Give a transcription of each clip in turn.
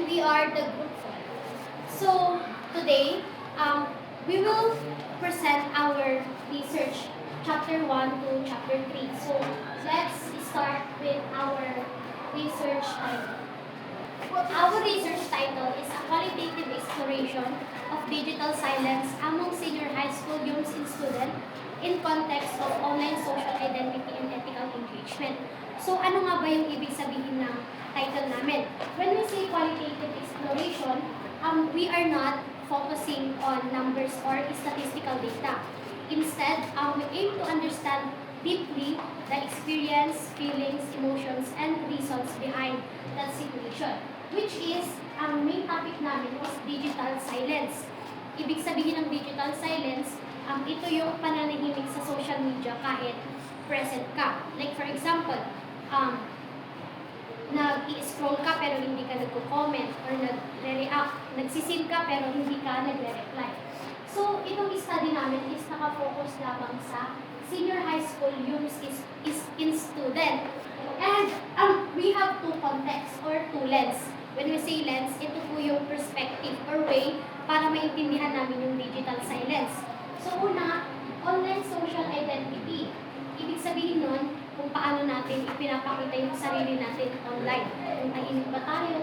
and we are the group 4. So today, we will present our research, chapter 1 to chapter 3. So let's start with our research title. Our research title is a qualitative exploration of digital silence among senior high school youths and students in context of online social identity and ethical engagement. So ano nga ba yung ibig sabihin ng title namin? When we say qualitative exploration, we are not focusing on numbers or statistical data. Instead, we aim to understand deeply the experience, feelings, emotions, and reasons behind that situation, which is, ang main topic namin is digital silence. Ibig sabihin ng digital silence, ito yung pananahimik sa social media kahit present ka. Like for example, nag-i-scroll ka pero hindi ka nagko-comment or nagre-react, nagsisin ka pero hindi ka nagre-reply. So, itong study namin is nakafocus lamang sa senior high school youths is in student. And we have two contexts or two lens. When we say lens, ito po yung perspective or way para maintindihan namin yung digital silence. So, una, online social identity. Ibig sabihin nun, kung paano natin ipinapakita yung sarili natin online. Kung tahimik ba tayo,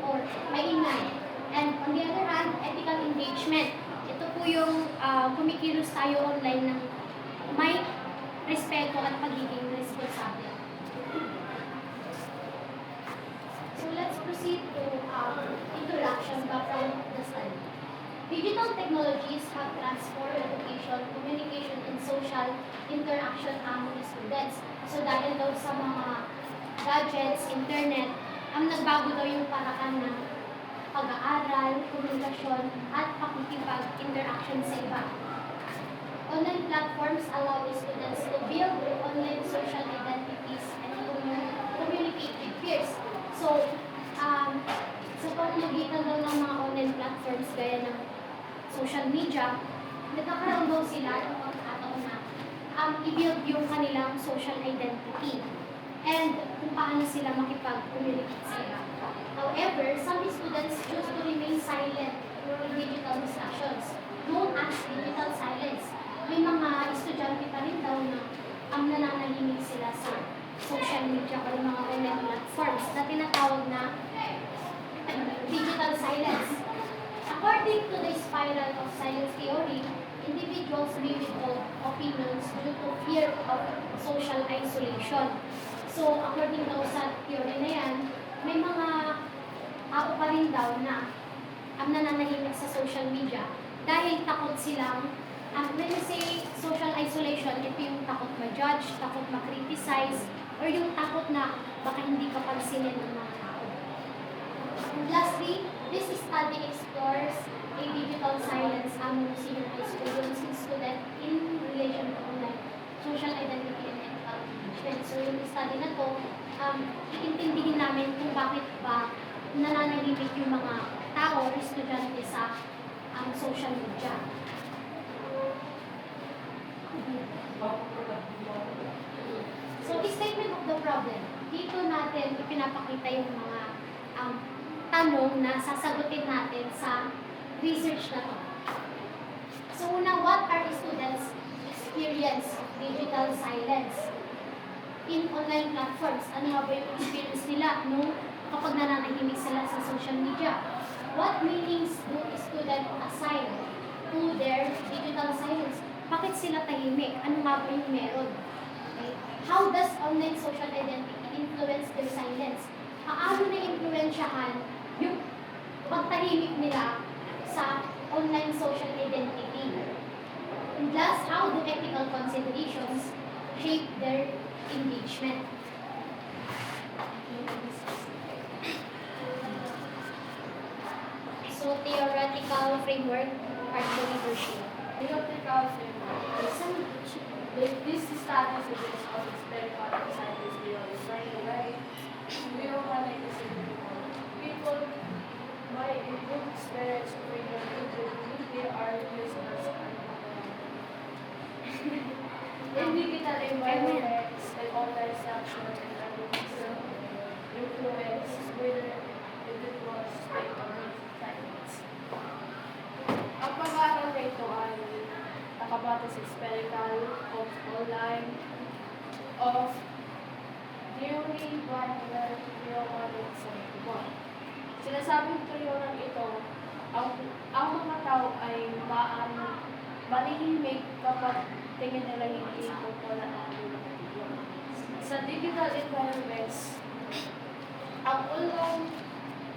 or maingay. And on the other hand, ethical engagement. Ito po yung kumikilos tayo online ng may respeto at pagiging responsable. So let's proceed to introduction background of the study. Digital technologies have transformed education, communication, and social interaction among students. So dahil daw sa mga gadgets, internet, nagbago daw yung paraan ng pag-aaral, komunikasyon, at pakikipag-interaction sa iba. Online platforms allow students to build online social identities and communicate with peers. So, sa pamamagitan daw ng mga online platforms gaya ng social media, nagkakaroon daw sila ng pagkakataon na i-build yung kanilang social identity and kung paano sila makipag-communicate sa iba. However, some students choose to remain silent in digital discussions, known as digital silence. May mga estudyante pa rin daw na nananahimik sila sa social media o mga online platforms na tinatawag na digital silence. According to the spiral of silence theory, individuals may withhold opinions due to fear of social isolation. So, according daw sa theory na yan, may mga tao pa rin daw na nananahimik sa social media dahil takot silang, when you say social isolation, ito yung takot ma-judge, takot ma-criticize, or yung takot na baka hindi ka pansinin ng mga tao. And lastly, this study explores a digital silence among senior high school student in relation to online social identity and ethical engagement. So yung study na to, iintindihin namin kung bakit ba nananahimik yung mga tao o estudyante sa social media. So, statement of the problem. Dito natin ipinapakita yung mga tanong na sasagutin natin sa research na to. So, una, what are students' experience of digital silence in online platforms? Ano nga ba yung experience nila kapag nananahimik sila sa social media? What meanings do students assign to their digital silence? Bakit sila tahimik? Ano nga ba yung meron? Okay. How does online social identity influence their silence? Paano na-influensyahan yung pagtahimik nila sa online social identity? And last, how do ethical considerations shape their engagement? So, theoretical framework, part of leadership. Theoretical framework. This study suggests how experimental scientists theories right? We don't want to people by a good experience with the they are listeners in digital environments and online structure and influence whether individual anti-violent, neurotic sentiment. Sinasabing tulungan ito, ang mga tao ay manihimik kapag tingin nila hindi ito wala ng tulong. Sa digital environments, ang online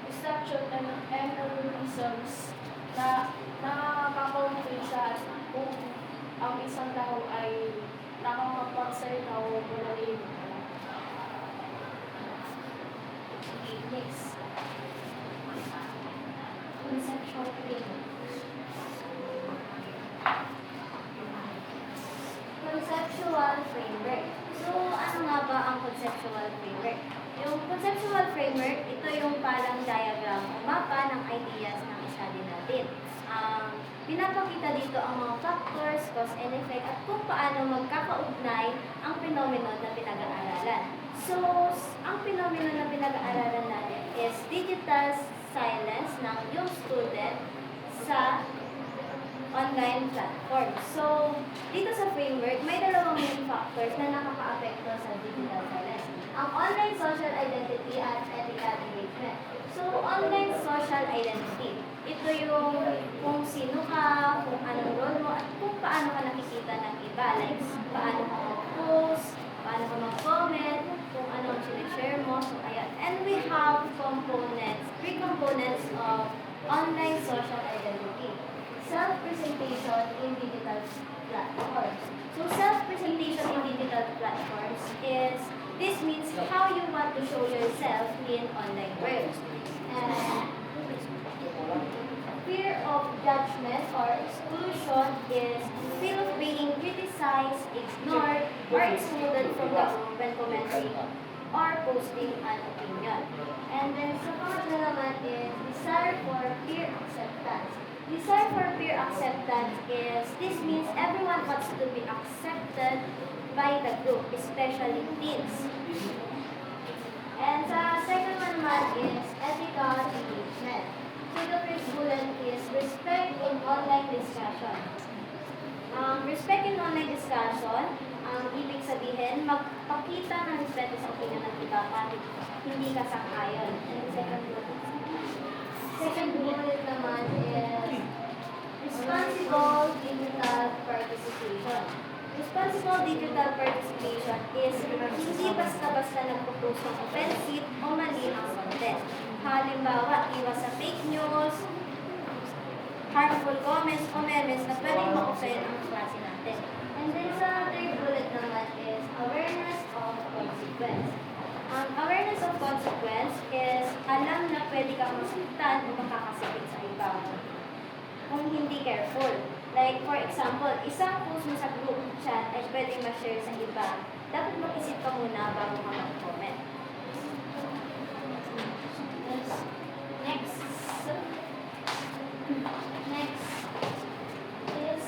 distraction and algorithms na nakakakonflict siya kung ang isang tao ay nakakapagsalita o malalim. Okay, next. Conceptual framework. Conceptual framework. So, ano nga ba ang conceptual framework? Yung conceptual framework, ito yung parang diagram o mapa ng ideas ng study natin. Pinapakita dito ang mga factors, cause and effect, at kung paano magkakaugnay ang phenomenon na pinag-aaralan. So, ang phenomenon na pinag-aaralan natin is digital silence ng yung student sa online platform. So, dito sa framework, may dalawang main factors na nakaka-apekto sa digital silence. Ang online social identity at ethical engagement. So, online social identity. Ito yung kung sino ka, kung anong role mo, at kung paano ka nakikita ng iba. Like, paano ka mag-post, paano ka mag-comment, kung ano ang sinishare mo. So, ayan. And we have three components of online social identity. Self-presentation in digital platforms. So, self-presentation in digital platforms this means how you want to show yourself in online world. And fear of judgment or exclusion is fear of being criticized, ignored, or excluded from the group when commenting or posting an opinion. And then sa pangatlo naman is desire for peer acceptance. Desire for peer acceptance this means everyone wants to be accepted by the group, especially teens. And sa second one naman is ethical engagement. So the first bullet is respect in online discussion. Respect in online discussion, ang ibig sabihin, magpakita ng respeto sa opinion ng iba kahit hindi ka sang-ayon. And second bullet naman is responsible digital participation. Responsible digital participation is hindi basta-basta nagpo-post ng offensive o mali ang content. Halimbawa, iwas sa fake news, harmful comments o memes na pwedeng ma-offend ang klase natin. And then sa third bullet naman is awareness of consequence. Ang awareness of consequence is alam na pwede kang masaktan o makakasakit sa iba kung hindi careful. Like, for example, isang post mo sa group chat ay pwedeng ma-share sa iba. Dapat mag-isip ka muna bago ka mag-comment. Next is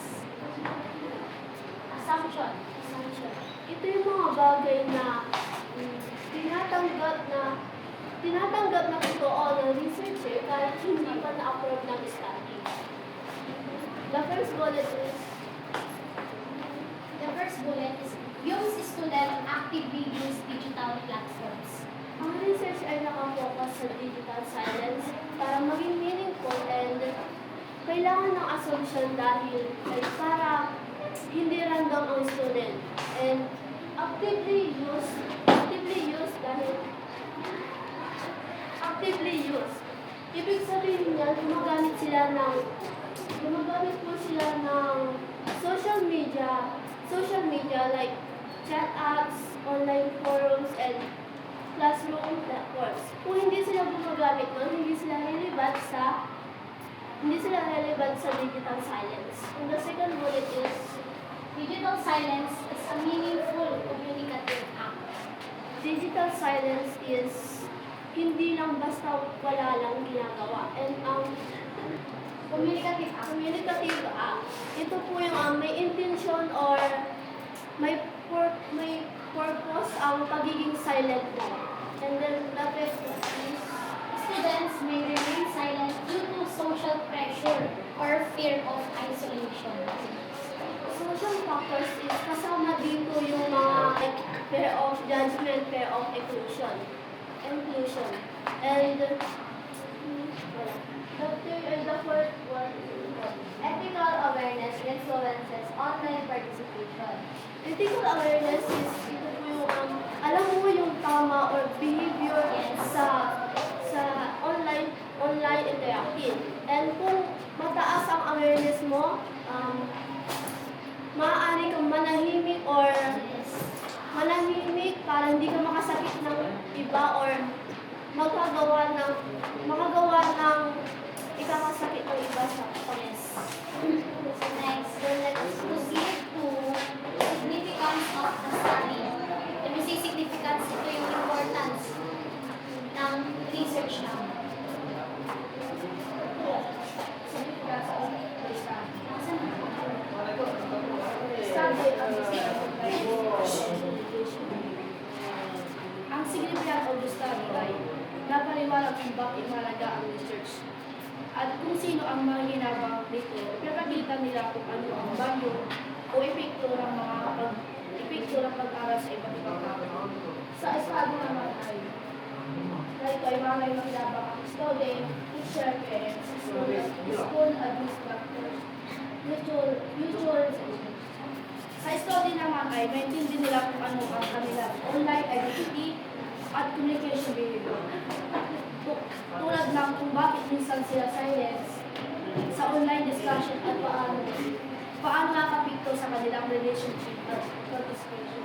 assumption. Ito yung mga bagay na tinatanggap na totoo ng researcher kahit hindi pa na-approve ng study. The first bullet is use student actively use digital platforms. Ang research ay nakafocus sa digital silence para maging meaningful and kailangan ng assumption dahil ay para hindi random ang student and actively use ibig sabihin niya gumagamit po sila ng social media like chat apps, online forums, and classroom platforms. Kung hindi sila gumagamit nun, hindi sila relevant sa digital silence. And the second bullet is Digital silence is a meaningful communicative act. digital silence is hindi lang basta wala lang ginagawa. And Communicative act. communicative act, ito po yung may intention or may purpose ang pagiging silent mo. And then the fifth is Students may remain silent due to social pressure or fear of isolation. social factors is kasama dito yung mga like fear of judgment, fear of exclusion. inclusion, and the fourth one, ethical awareness influences online participation. Ethical awareness is ito po yung alam mo yung tama or behavior sa online interactive. And kung mataas ang awareness mo, maaari kang manahimik or manahimik para hindi ka makasakit ng iba or makagawa ng ikakasakit ng iba sa pangis. Next, let's proceed to significance of the study. When we say significance, ito yung importance ng research namin. Ang significance of the study ay napaliwanag kung bakit mahalaga ang research at kung sino ang mahihinabang nito. Pinapakita nila kung ano ang value o epekto ng pag-aral sa iba't ibang tao. Sa estado naman ay dahil ay malay makinabang ang student, teacher, parents, school administrators, mutual. Sa study naman ay naintindi nila kung ano ang kanilang online identity at communication behavior. Tulad ng kung bakit minsan sila silence sa online discussion at paano nakapikto sa kanilang relationship at participation.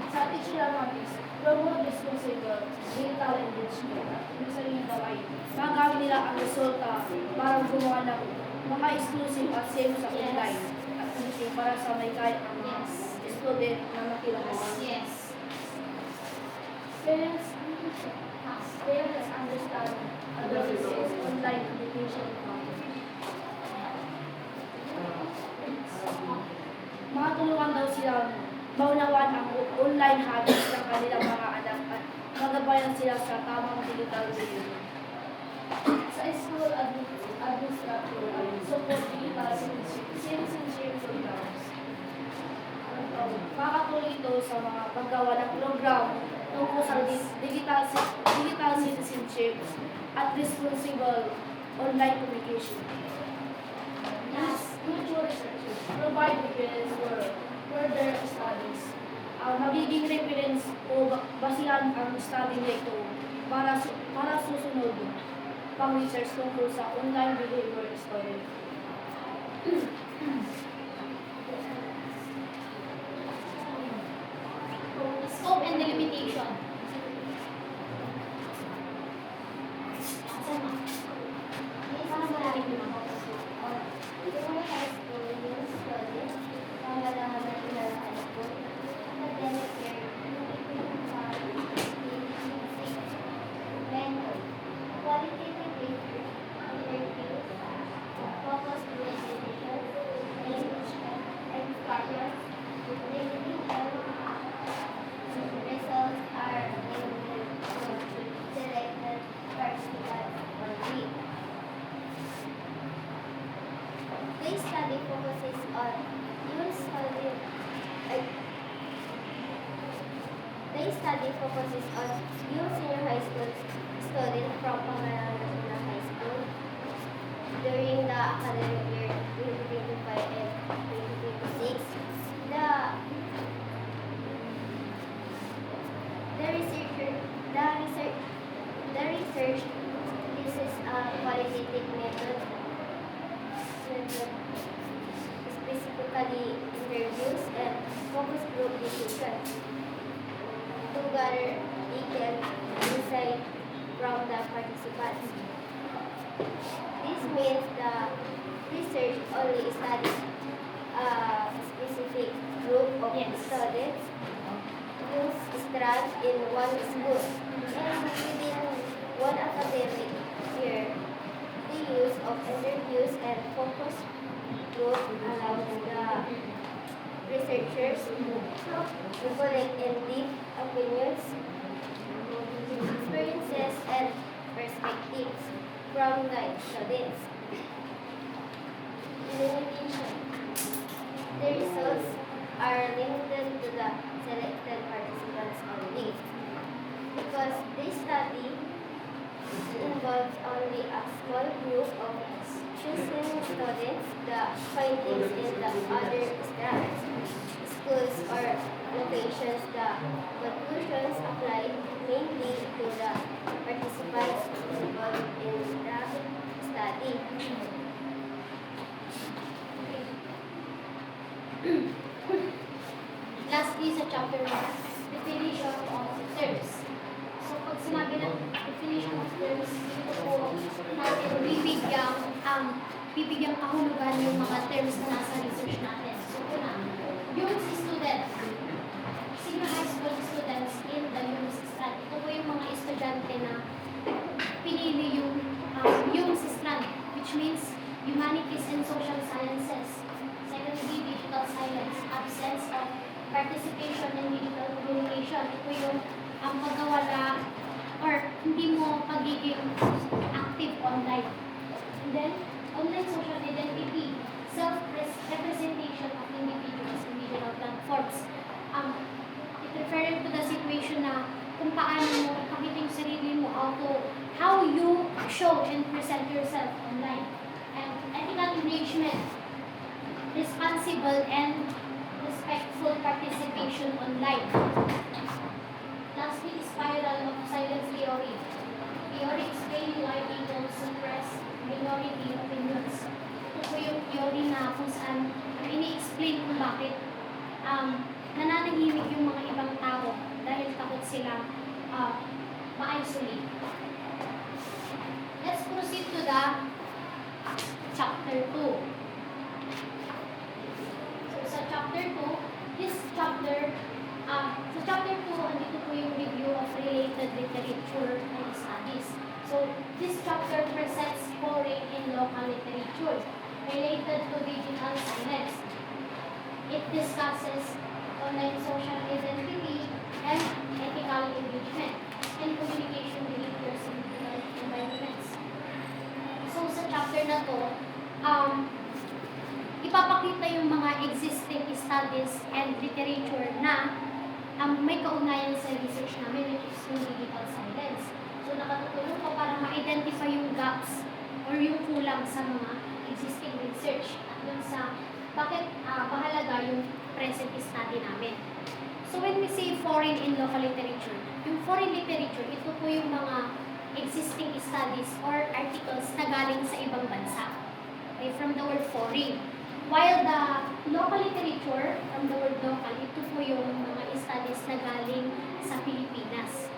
Sa teacher naman is promote responsible digital engagement. Ibig sabihin daw ay magamit nila ang resulta para gumawa ng mga exclusive at safe sa online activity para sa may kaya ang mga student na makilahas. Yes. Parents understand adolescents online education. Makatulungan daw sila maunawaan ang online habits ng kanilang mga anak at magabayan sila sa tamang digital behavior. Sa school administrator ay support digital citizenship programs. Makakatulong ito sa mga paggawa ng program tungkol sa digital citizenship at responsible online communication. Last, mutual researchers provide reference for further studies. Magiging reference o basihan ang study nito para susunod pang research tungkol sa online behavior study. Scope and delimitation. Results are limited to selected participants only. This study focuses on youth student. This study focuses on youth senior high school students from Pangalanan National High School during the academic year 2025 and 2026. The research uses a qualitative method, specifically interviews and focus group discussions, to gather detailed insight from the participants. This means the research only studies a specific group of students use strand in one school, and within one academic year, the use of interviews and focus group allows the researchers to collect and deep opinions, experiences, and perspectives from the students. Limitation. The results are limited to the selected participants only. because this study involves only a small group of choosing students. The findings in the other strands, schools or locations, the conclusions applied mainly to the participants involved in the study. Lastly, sa chapter 1, definition of terms. So, pag sinabi ng definition of terms, ito po natin bibigyang kahulugan yung mga terms na nasa research natin. So, una, UMC students. Senior high school students in the UMC strand. Ito po yung mga estudyante na pinili yung UMC strand, which means Humanities and Social Sciences. Secondly, digital science, absence of participation in digital communication. Ito yung pagkawala or hindi mo pagiging active online. And then, online social identity, self-representation of individuals in digital platforms. It referred to the situation na kung paano mo ipakita yung sarili mo, how you show and present yourself online. And ethical engagement, responsible and respectful participation online. Lastly, spiral of silence theory. Theory explaining why people suppress minority opinions. Ito po yung theory na kung saan ini-explain kung bakit nananahimik yung mga ibang tao dahil takot sila ma-isolate. Let's proceed to the chapter 2. Sa chapter 2, sa chapter 2, andito po yung review of related literature and studies. So, this chapter presents foreign and local literature related to digital science. It discusses online social identity and ethical engagement and communication behaviors in digital environments. So, sa chapter na to, ipapakita yung mga existing studies and literature na may kaugnayan sa research namin, which is yung digital science. So, nakatutulong ko para ma-identify yung gaps or yung kulang sa mga existing research at dun sa bakit mahalaga yung present study namin. So, when we say foreign and local literature, yung foreign literature, ito po yung mga existing studies or articles na galing sa ibang bansa. Okay, from the word foreign. While the local literature, from the word local, ito po yung mga studies na galing sa Pilipinas.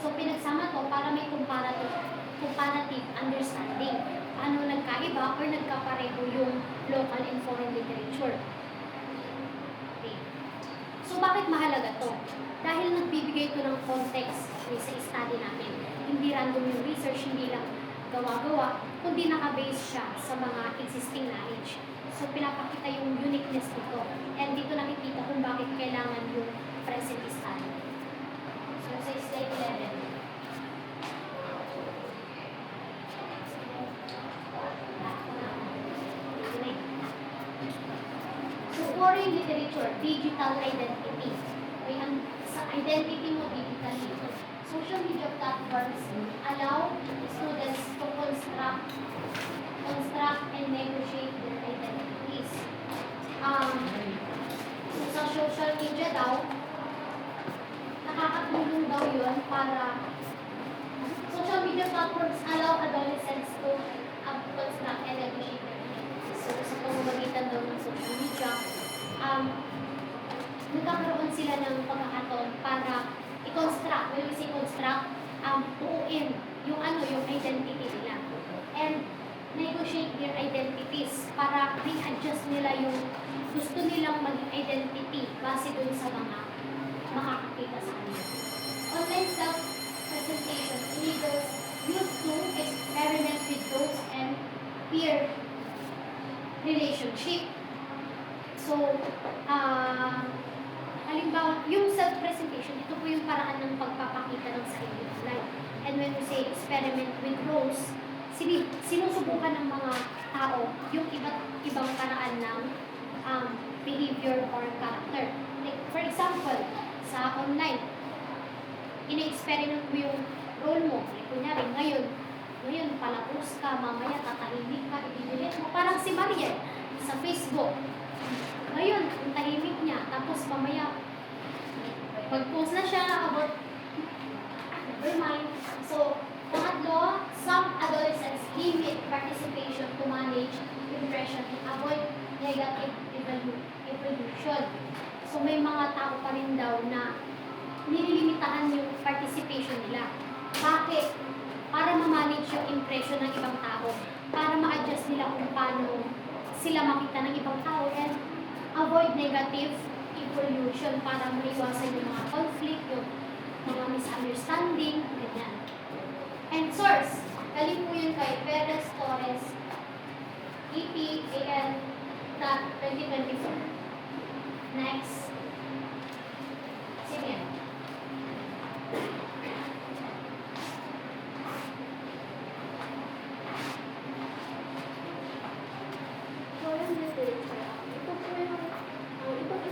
So, pinagsama to para may comparative understanding. Ano nagkaiba or nagkapareho yung local and foreign literature. Okay. So, bakit mahalaga to? Dahil nagbibigay ito ng context sa study natin. Hindi random yung research, hindi lang gawa-gawa, kundi naka-base siya sa mga existing knowledge. So, pinapakita yung uniqueness nito. And dito nakikita kung bakit kailangan yung present study. So, sa slide 11. So, foreign literature, digital identity. Okay, sa identity mo digitally. Social media platforms allow students to construct and negotiate their identities. Sa social media daw, nakakatulong daw yun para social media platforms allow adolescents to construct and negotiate their identities. So, sa pamamagitan daw ng social media, nagkakaroon sila ng pagkakataon para i-construct, when we say construct, buuin yung yung identity nila. And negotiate their identities para i-adjust nila yung gusto nilang maging identity base dun sa mga makakakita sa kanila. Online self-presentation enables youth to experiment with roles and peer relationship. So, halimbawa, yung self-presentation, ito po yung paraan ng pagpapakita ng sarili online. And when we say experiment with roles, sinusubukan ng mga tao yung iba't ibang paraan ng behavior or character. Like, for example, sa online, ina-experiment mo yung role mo. Like, kunyari, ngayon palapos ka, mamaya tatahimik ka, i-delete mo. Parang si Mariel sa Facebook. Ngayon, ang tahimik niya, tapos mamaya, mag-post na siya about never mind. So, pangatlo, some adolescents limit participation to manage impression and avoid negative evolution. So, may mga tao pa rin daw na nililimitahan yung participation nila. Bakit? Para ma-manage yung impression ng ibang tao. Para ma-adjust nila kung paano sila makita ng ibang tao and avoid negative evolution para maiwasan yung mga conflict, yung mga misunderstanding, ganyan. And source, galing po yun kay Perez Torres, EPAN 2024. Next. Sige. Foreign literature. Ito po yung, itong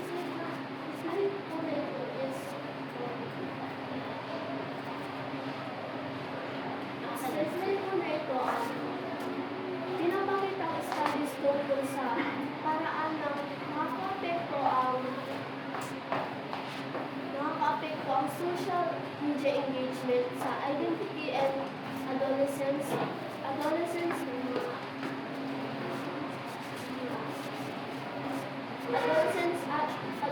slide po na ito is, sa slide po na ito, pinapakita ang studies tungkol sa paraan ng nakaka-apekto ang social media engagement sa identity and adolescence at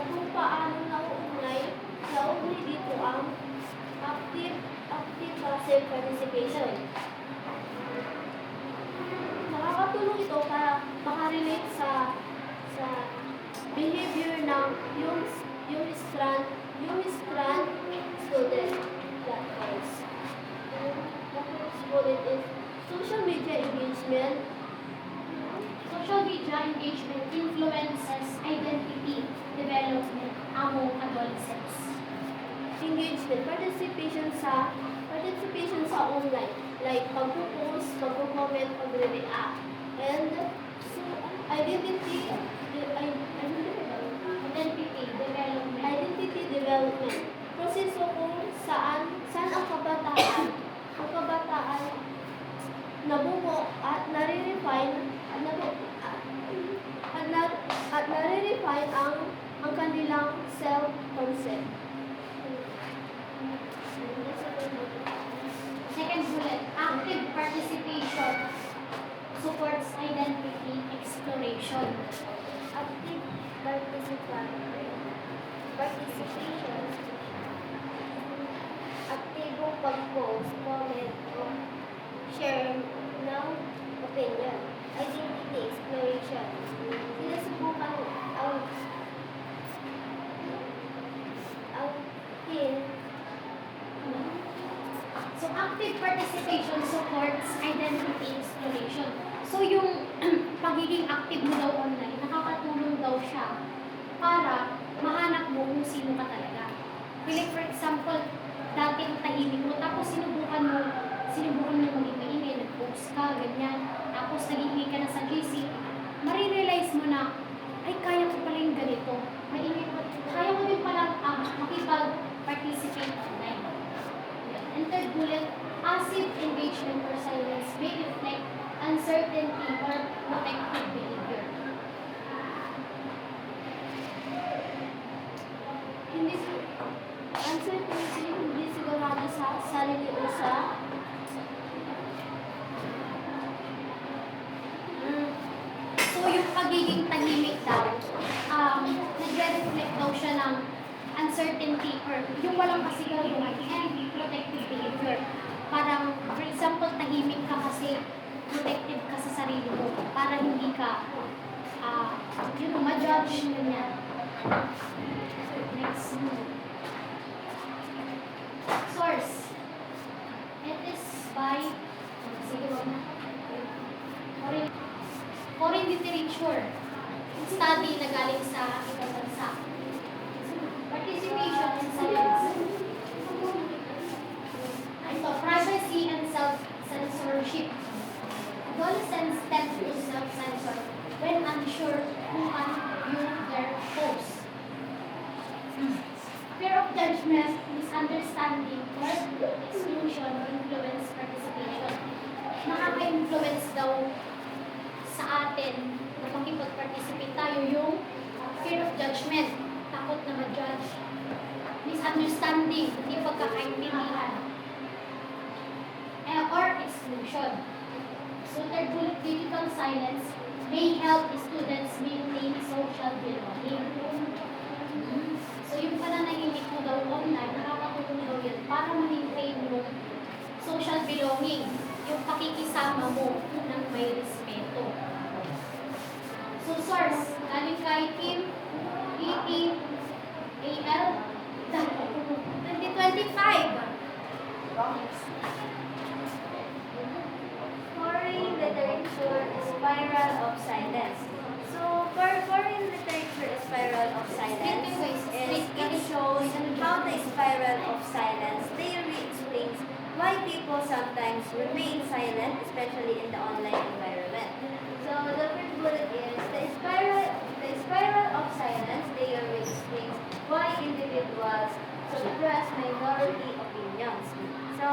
kung paano nauugnay dito ang active passive participation. Nakakatulong ito para makarelate sa behavior ng yung strand student platforms. The first bullet is social media engagement. Social media engagement influences identity development among adolescents. Engagement, participation sa online, like pag-post, pag-comment, pag-react. And so, identity development. Proseso kung saan ang kabataan nabuo at nare-refine ang kanilang self-concept. Second bullet, active participation supports identity exploration. Active participation, aktibong pag-post, comment, o share ng opinion. Identity exploration. Sinusubukan ang team. So, active participation supports identity exploration. So, yung pagiging active mo daw online, nakakatulong daw siya para mahanap mo kung sino ka talaga. Like for example, dati ang tahimik mo, tapos sinubukan mo maging maingay, nag-post ka, ganyan. Tapos nag-iingay ka na sa GC, marirealize mo na, ay, kaya ko pala yung ganito. Maingay ko, kaya ko din pala makipag-participate online. And third bullet, passive engagement or silence may reflect uncertainty or protective behavior. Uncertainty, hindi sigurado sa sarili o sa So, yung pagiging tahimik daw, nagre-reflect daw siya ng uncertainty or yung walang kasiguraduhan and protective behavior. Parang, for example, tahimik ka kasi protective ka sa sarili mo para hindi ka ma-judge ganyan. Next. Source. It is by, sige, wag na. Foreign literature. Study na galing sa ibang bansa. Participation and silence. Ito, privacy and self-censorship. Adolescents tend to self-censor when unsure who can view their posts. Fear of judgment, misunderstanding, or exclusion influence participation. Nakaka-influence daw sa atin na makipag-participate tayo yung fear of judgment, takot na ma-judge, misunderstanding, hindi pagkakaintindihan, or exclusion. So third bullet, digital silence may help students maintain social belonging. So yung pananahimik mo daw online, nakakatulong daw yun para ma-maintain yung social belonging, yung pakikisama mo ng may respeto. So source, galing kay Kim, EPAL, 2025. Foreign literature spiral of silence. So, for foreign literature spiral of silence, it shows how the spiral of silence theory explains why people sometimes remain silent, especially in the online environment. So, the first bullet is the spiral of silence theory explains why individuals suppress minority opinions. So,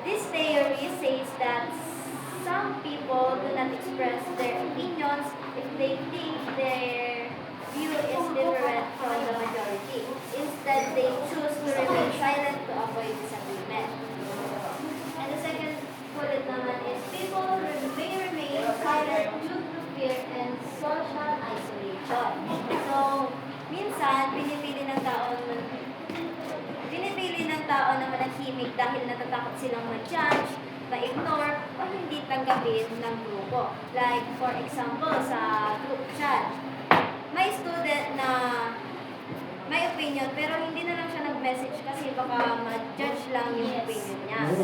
this theory says that some people do not express their opinions if they think their view is different from the majority. Instead, they choose to remain silent to avoid disagreement. And the second bullet naman is people may remain silent due to fear and social isolation. So, minsan, pinipili ng tao na manahimik dahil natatakot silang ma-judge, ma-ignore, o hindi tanggapin ng grupo. Like, for example, sa group chat, may student na may opinion pero hindi na lang siya nag-message kasi baka ma-judge lang yung opinion niya.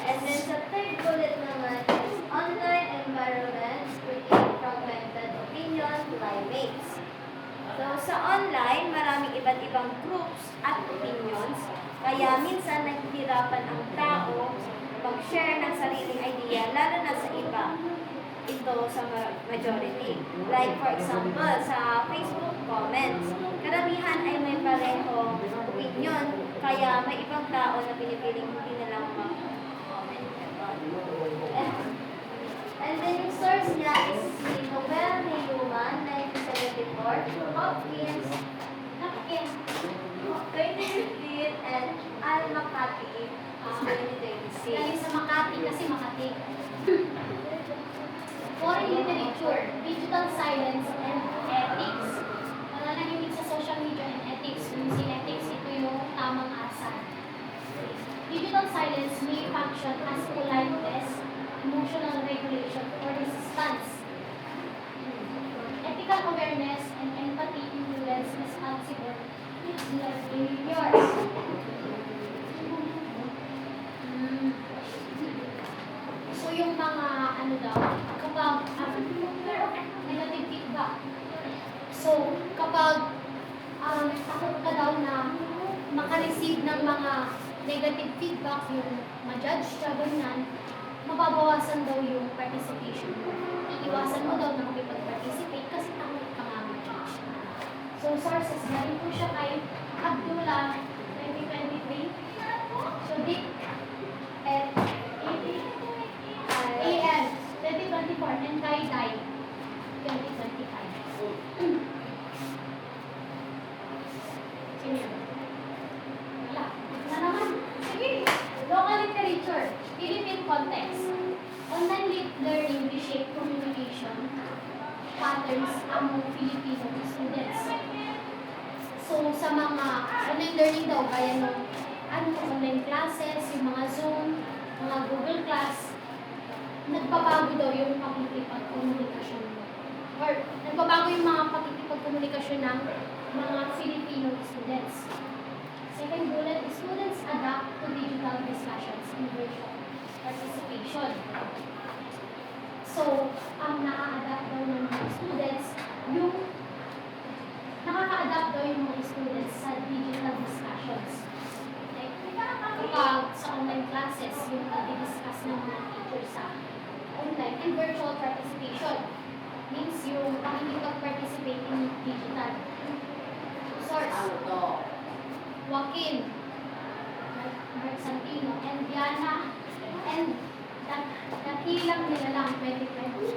And then sa third bullet naman is online environment create fragmented opinion climates. So sa online, maraming iba't ibang groups at opinions, kaya minsan naghihirapan ang tao mag-share ng sariling idea, lalo na sa iba. Ito sa majority. Like for example, sa Facebook comments, karamihan ay may parehong opinion, kaya may ibang tao na pinipiling hindi na lang mag-comment. And then yung source niya is si Noel Neyuman, 1974, Hopkins, 2015, and Al Makati, 2026. Galing sa Makati kasi Makati. Foreign literature, digital silence, and ethics. Nananahimik sa social media and ethics. Yung si ethics, ito yung tamang asal. Digital silence may function as politeness, emotional regulation, or resistance. Ethical awareness and empathy influence responsible behaviors. So yung mga ano daw, kapag negative feedback. So kapag takot ka daw na makareceive ng mga negative feedback, yung ma-judge ka, ganyan, mababawasan daw yung participation mo. Iiwasan mo daw na makipag-participate kasi takot ka nga ma-judge. So sources, galing po siya kay Abdullah, 2023. So date at AM 2024 and kay Dai 2025. Sino yun? Wala. Na naman. Sige. Local literature. Philippine context. Online learning reshape communication patterns among Filipino students. So, sa mga online learning daw, kaya nung online classes, yung mga Zoom, mga Google Class, nagbabago daw yung pakikipagkomunikasyon mo. Or, nagbabago yung mga pakikipagkomunikasyon ng mga Filipino students. Second bullet, students adapt to digital discussions and virtual participation. So, ang nakaka-adapt daw ng mga students, yung nakaka-adapt daw yung mga students sa digital discussions. Like, kapag sa online classes, yung nag-discuss ng mga teachers sa online and virtual participation means yung pakikipag-participate in digital. So, professors, Joaquin, Mark Santino, and Diana, and nakilang nila lang 2020.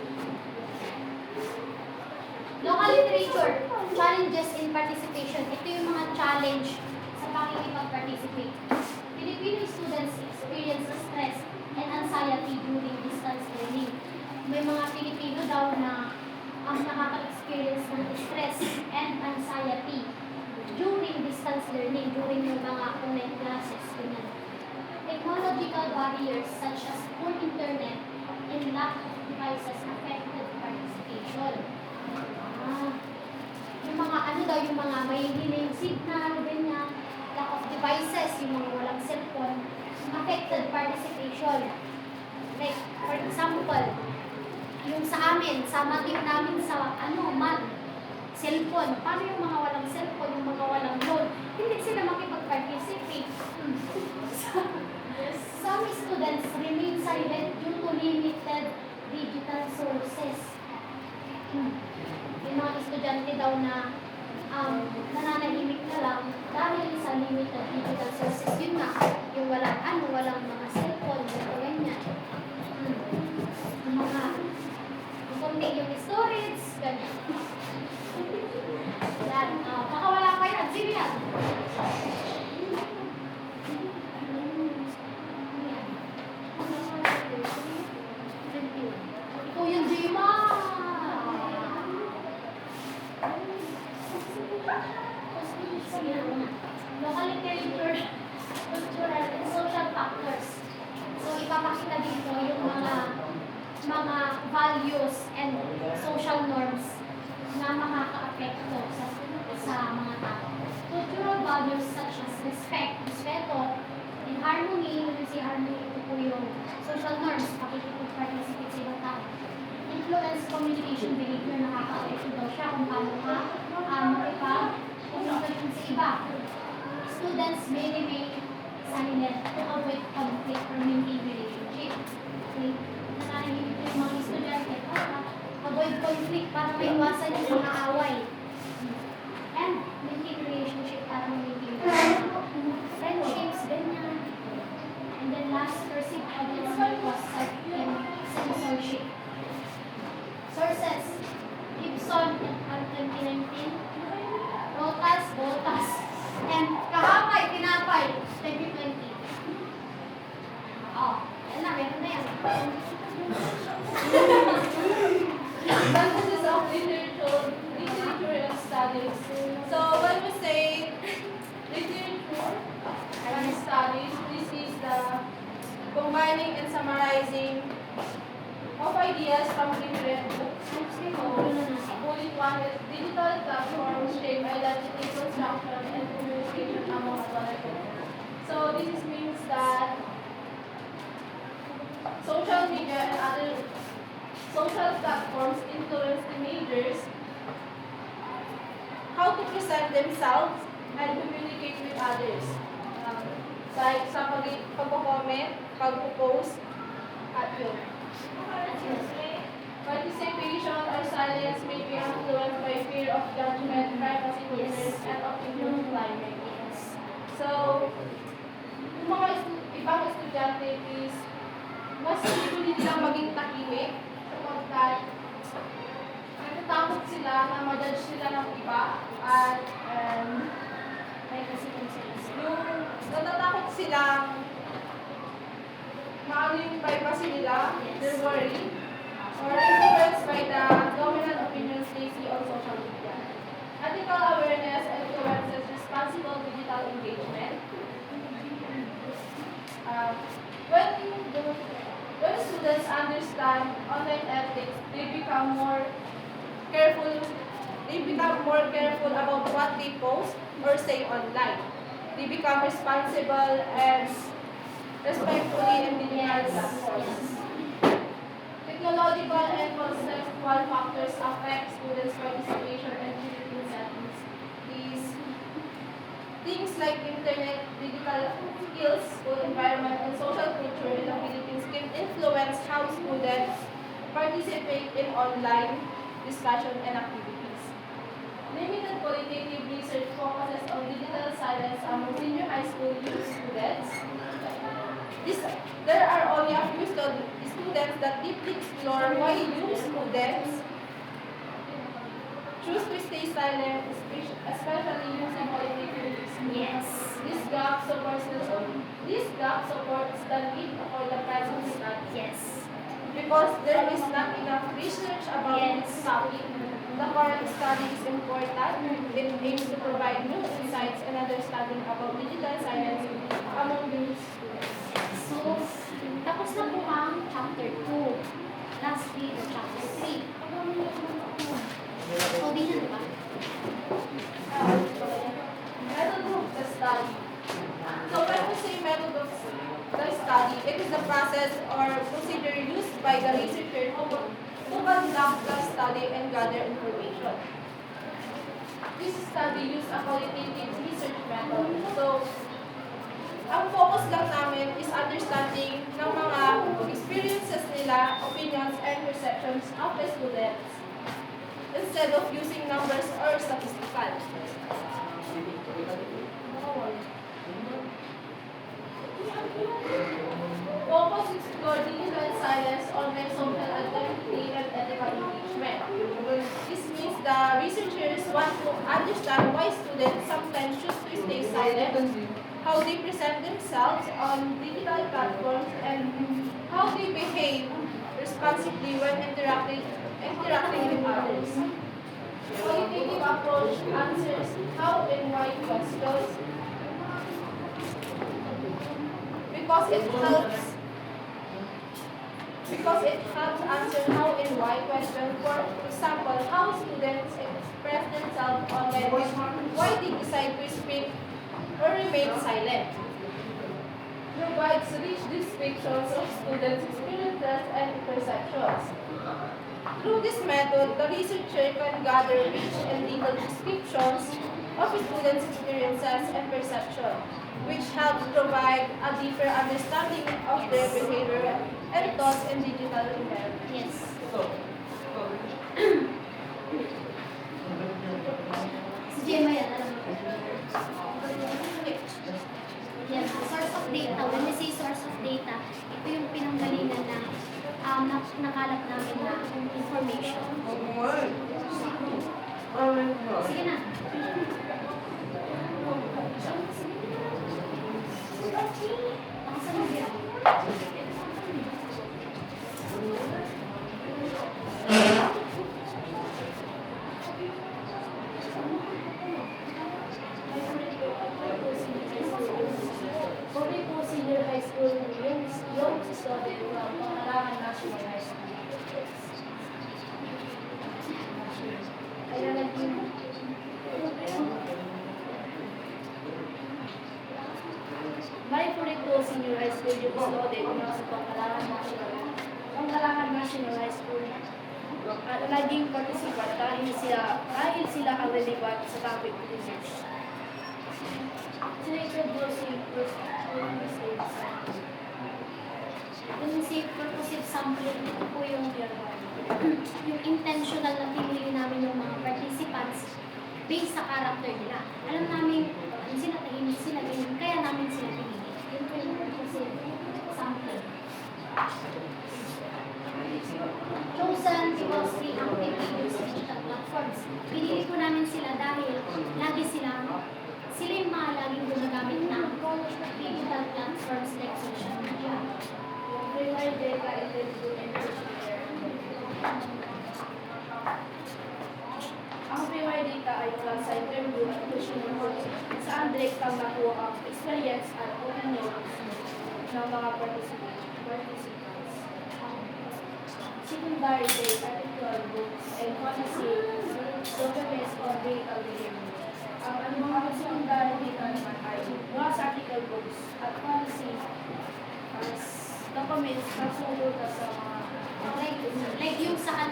Local literature, challenges in participation. Ito yung mga challenge sa pakikipag-participate. Filipino students experience stress and anxiety during distance learning. May mga Pilipino daw na ang nakaka-experience ng stress and anxiety during distance learning, during yung mga online classes. Ganyan. Technological barriers such as poor internet and lack of devices affected participation. Yung mga ano daw, yung mga may delay signal, ganyan, lack of devices, yung mga walang cellphone, affected participation. Like, for example, yung sa amin, sa matik namin sa math, cellphone. Paano yung mga walang cellphone, yung mga walang load? Hindi sila makipag-participate. Some students remain silent due to limited digital sources. Yung mga estudyante daw na nananahimik na lang dahil sa limited digital sources. Yun nga, yung walang mga cellphone, ganyan. Yung mga, kunti yung storage, ganyan. Yan, baka wala pa yan. Sino yan? Ikaw yung Jima! Local literature, cultural, and social factors. So, ipapakita dito yung mga values and social norms na makaka-apekto sa mga tao. Cultural values such as respect, respeto, and harmony, si harmony, ito po yung social norms, pakikipag-participate sa ibang tao. Influence communication behavior, nakaka-apekto daw siya kung paano ka makipag-communication sa iba. Students may remain silent to avoid conflict or maintain relationship. Okay? Nananahimik yung mga estudyante para avoid conflict, para maiwasan yung mga away. And maintain relationship para maintain friendships, ganyan. And then last, perceived audience may cause censorship. Sources: Gibson at 2019, Botas, and Kahapay, Tinapay, 2020. Yan na, meron na yan. Emphasis of literature and studies. So when we say literature and studies, this is the combining and summarizing of ideas from different books. Bullet one is digital platforms shape identity construction and communication among other things. So this means that social media and other social platforms influence teenagers how to present themselves and communicate with others. Like sa pag-comment, pag-post, at yun. Participation or silence may be influenced by fear of judgment, privacy concerns, and opinion climate. So, yung mga ibang estudyante is mas pilit lang maging tahimik sapagkat natatakot sila na ma-judge sila ng iba at yung natatakot silang maano yung privacy nila, they're worried or influenced by the dominant opinions they see on social media. Ethical awareness influences responsible digital engagement. When students understand online ethics, they become more careful. They become more careful about what they post or say online. They become responsible and respectfully in digital platforms. Technological and conceptual factors affect students' participation and Philippine settings. These things like internet, digital skills, school environment, and social culture in the Philippines can influence how students participate in online discussion and activities. Limited qualitative research focuses on digital silence among senior high school youth students. There are only a few students that deeply explore why youth students choose to stay silent, especially using qualitative research. Yes. This gap supports the need for the present study. Yes. Because there is not enough research about Yes. this topic, the current study is important. It aims to provide new insights and understanding about digital science among youth students. So, tapos na po ang chapter 2. Lastly, the chapter 3. Foundation, di ba? Method of the study. So when we say method of the study, it is the process or procedure used by the researcher to conduct the study and gather information. This study uses a qualitative research method. So, ang focus lang namin is understanding ng mga experiences nila, opinions, and perceptions of the students instead of using numbers or statistical. Focus explore digital silence, online social identity, and ethical engagement. This means the researchers want to understand why students sometimes choose to stay silent, how they present themselves on digital platforms, and how they behave responsibly when interacting with others. Qualitative approach answers how and why questions because it helps answer how and why questions. For example, how students express themselves online, why they decide to speak or remain silent. Provides rich descriptions of students' experiences and perceptions. Through this method, the researcher can gather rich and detailed descriptions of students' experiences and perception, which helps provide a deeper understanding of their behavior and thoughts in digital environment. Yes. Si Gemma yan, alam mo. Yan, source of data. When we say source of data, ito yung pinanggalingan na nakalap namin na information. Sige na. Baka mo yan. Kami po senior high school yung student ng Pangalaman National High School. Kaya naging may po senior high school yung student ng Pangalaman National High School. At naging participant dahil sila ang relevant sa topic research. Yung safe purposive sampling, ito po yung intentional na pinili namin yung mga participants based sa character nila. Alam namin kung sila tahimik, sila ganyan, kaya namin sila pinili. Yun po yung purposive sampling. Chosen because they actively use digital platforms. Pinili po namin sila dahil sila yung mga laging gumagamit ng digital platforms like social media. Provide data and then do ang PY data ay mula sa interview at questionnaire saan direktang nakuha ang experience at opinions ng mga participants. Secondary data, article books, and policy documents on data behavior. Ang mga secondary data naman ay mula sa article books at policy documents na sumulat sa mga Like yung sa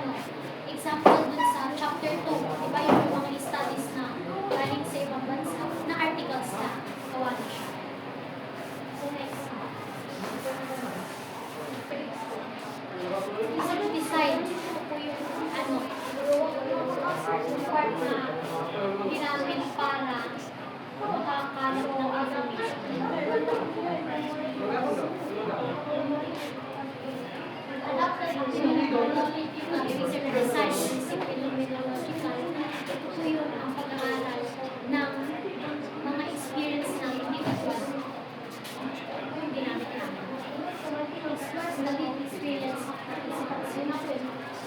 example dun sa chapter 2, di ba yung mga studies na galing sa ibang bansa, na articles na gawa na siya. So next. Yung decide, ito po yung part na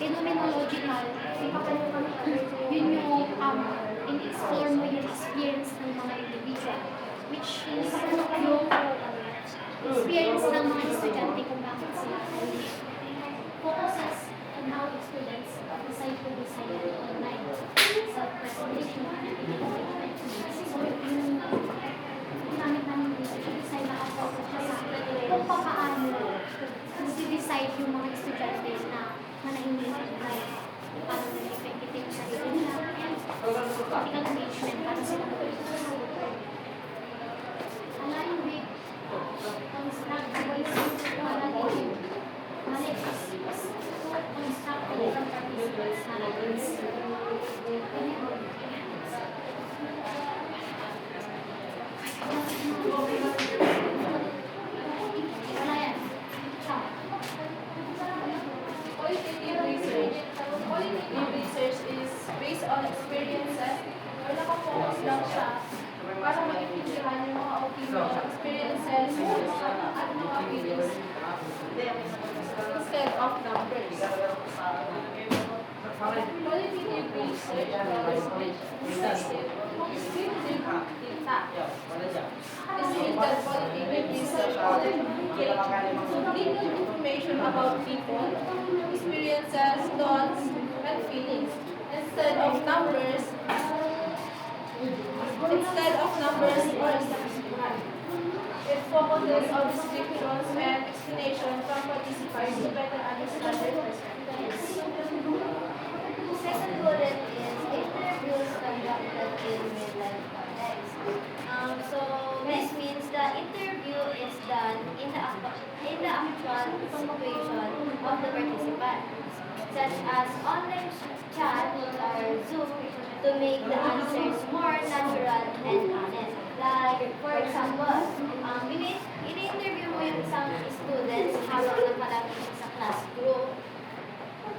phenomenological, yun yung in-explore mo yung experience ng mga individual, which is yung experience ng mga estudyante kung bakit sila focuses on how students decide to design online self-presentation. So, yung ginamit namin research design na focus siya sa kung paano decide yung mga estudyante na manahimik online, paano nag-effective sa sarili nila, and critical engagement para sila align with constructive narrative knowledge is constructive from participants narratives. Wala yan. Siya. Qualitative research is based on experiences or nakafocus lang siya para maintindihan yung mga opinion, experiences, at mga feelings instead of numbers. Qualitative research descriptive data. This means that qualitative research detailed information about people, experiences, thoughts, and feelings instead of numbers or statistics. It focuses on descriptions and explanation from participants to better understand their perspectives. Second bullet is interviews conducted in real-life context. So this means the interview is done in the actual situation of the participant, such as online chat or Zoom, to make the answers more natural and honest. Like, for example, ini-interview mo yung isang students habang nakalapit siya sa classroom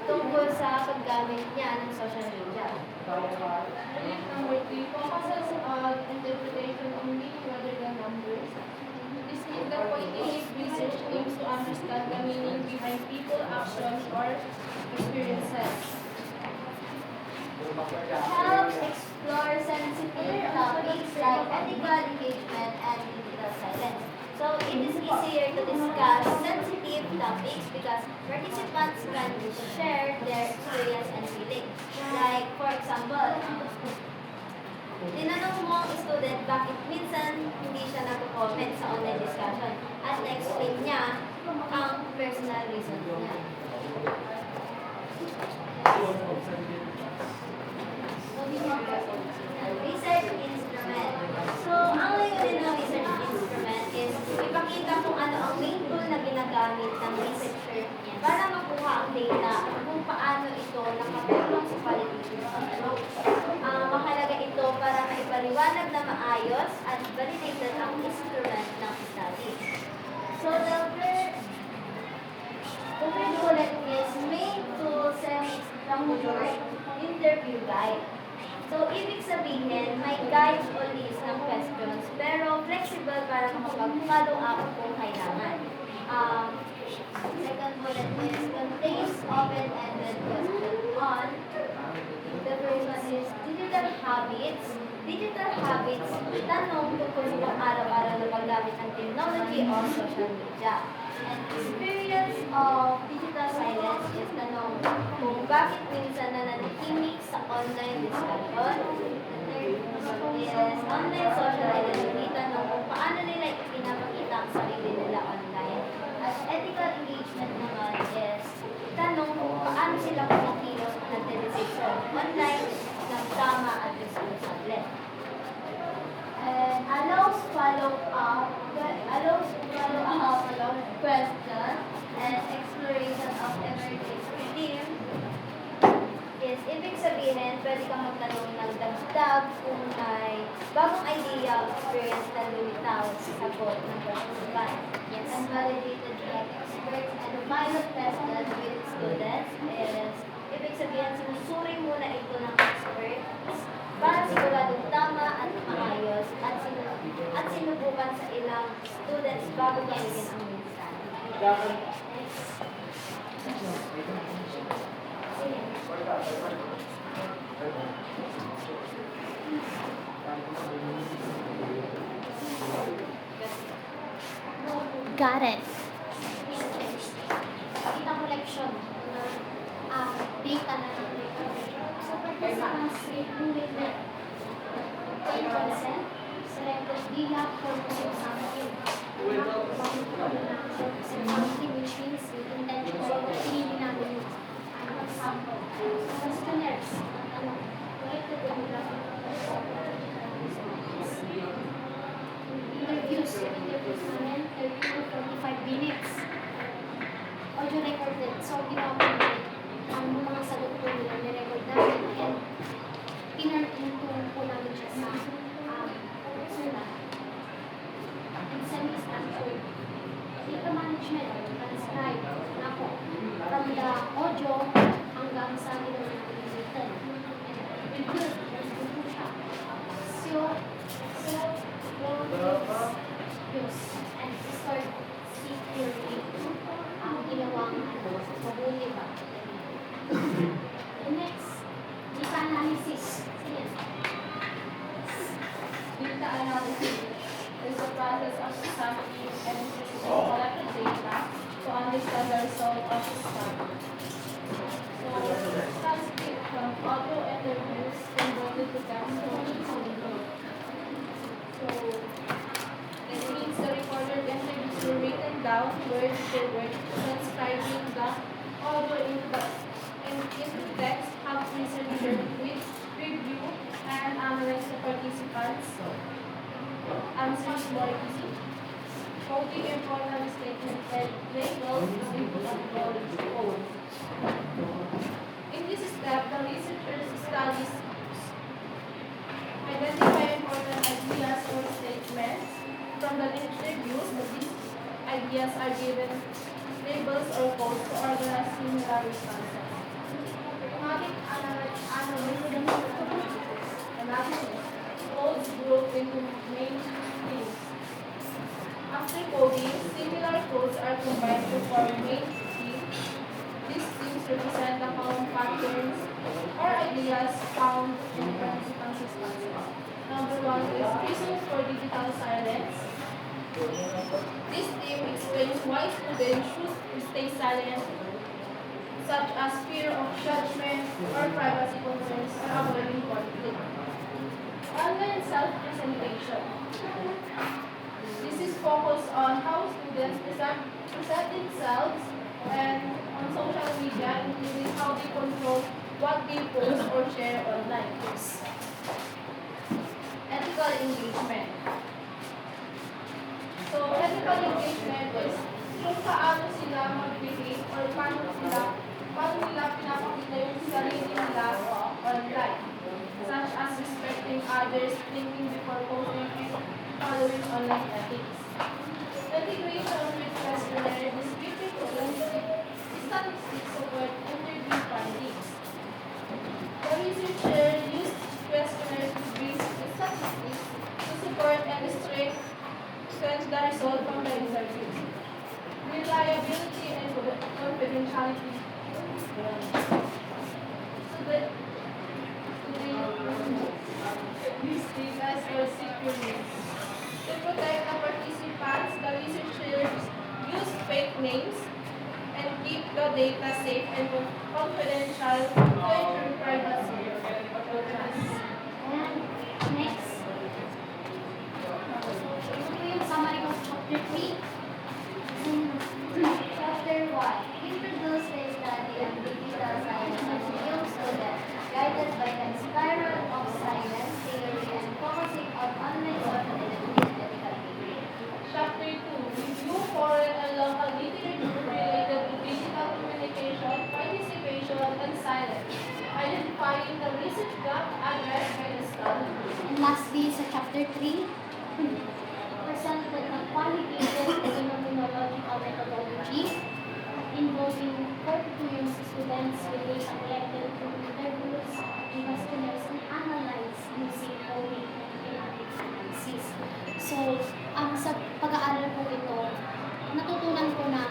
tungkol sa paggamit niya ng social media. Bullet number 3 focuses on interpretation only rather than numbers. This means that qualitative research aims to understand the meaning behind people, actions, or experiences. Helps explore sensitive topics like ethical engagement and digital silence. So it is easier to discuss sensitive topics because participants can share their experience and feelings. Like, for example, tinanong mo ang student bakit minsan hindi siya nag-comment sa online discussion at na-explain niya ang personal reasons niya. Research instrument. So, ang layunin ng research instrument is ipakita kung ano ang main tool na ginagamit ng researcher para makuha ang data at kung paano ito nakatulong sa qualitative research. Mahalaga ito para maipaliwanag na maayos at validated ang instrument ng study. So, the third bullet is main tool semi-structured interview guide. So, ibig sabihin, may guide o list ng questions, pero flexible para makapag-follow up kung kailangan. Second bullet is contains open-ended question on. The first one is digital habits. Digital habits, tanong tungkol sa araw-araw na paggamit ng technology o social media. And experience of digital silence is tanong kung bakit minsan nananahimik sa online discussion. The third is online social identity, tanong kung paano nila ipinapakita ang sarili nila online. At ethical engagement naman is tanong kung paano sila kumikilos o nagde-decision online ng tama at responsable. And allows follow-up question and exploration of emerging theme is ibig sabihin, pwede kang magtanong ng dagdag kung may bagong idea o experience na lumitaw sa sagot ng participant. Yes. And validated by experts and pilot tested with students is ibig sabihin, sinusuri muna ito ng experts para siguradong tama at maayos at sinubukan sa ilang students bago gawin ang minsan. Got it. Data collection na data na so participants included na obtain consent, selected via purpose of something. Something which means intentional or hindi namin yun. For example, questionnaires. Collected demographic. Interviews namin, 30 to 45 minutes. Audio recorded. So, ginawa ko nila ang mga sagot ko nila, nirecord namin and tinurn into po namin siya sa sulat. And semi-structured. Data management, transcribe, na po. From the audio hanggang sa nila natin written. And review, review po siya. So, use and stored securely ang ginawang mabuti ba. The next, data analysis. Sige. Data analysis is the process of examining and using collected data to understand the result of the study. So, transcript from audio interviews converted to text So, this means the recorded interviews were written down word for word, transcribing the audio into text, help researchers with review and analyze the participants' answers more easy. Coding important statements and labels input and code. In this step, the researchers studies identify important ideas or statements from the interviews. These ideas are given labels or codes to organize similar responses. Analysis. Codes grouped into main themes. After coding, similar codes are combined to form main theme. These themes represent the common patterns or ideas found in participants' responses. Number 1 is reasons for digital silence. This theme explains why students should stay silent, such as fear of judgment or privacy concerns or avoiding conflict. Online self-presentation. This is focused on how students present themselves and on social media, including how they control what they post or share online. Ethical engagement. So, ethical engagement is kung paano sila mag-behave or paano nila pinapakita yung sarili nila online. Such as respecting others, thinking before posting, and following online ethics. Integration with questionnaire descriptive tools, statistics support interview findings. The researcher used questionnaires to base statistics to support and strengthen the result from the interviews. Reliability and confidentiality. These data are secure. To protect the participants, the researchers use fake names and keep the data safe and confidential to ensure privacy. And next, ito po yung summary of chapter 3. Chapter 1. Introduce the study of digital science as a young student, guided by the spiral of science theory and focusing on online social and ethical behavior. Chapter 2. Review foreign and local literature related to digital communication, participation, and silence. Identifying the research gap addressed by the study. And lastly, sa chapter 3, presented the qualitative phenomenological methodology involving 42 young students with data collected through interviews, questionnaires, and analyzed using coding and thematic analysis. So, sa pag-aaral ko ito, natutunan ko na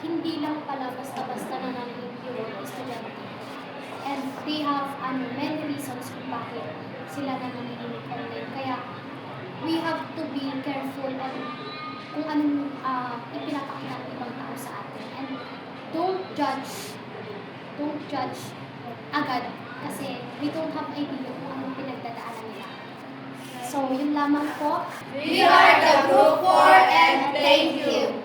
hindi lang pala basta-basta na narinig estudyante. And they have many reasons kung bakit sila na nanginginig online. Kaya we have to be careful on kung anong ipinapakita ng ibang tao sa atin. And don't judge agad kasi we don't have idea kung anong pinagdadaanan nila. So, yun lamang po. We are the Group 4 and thank you.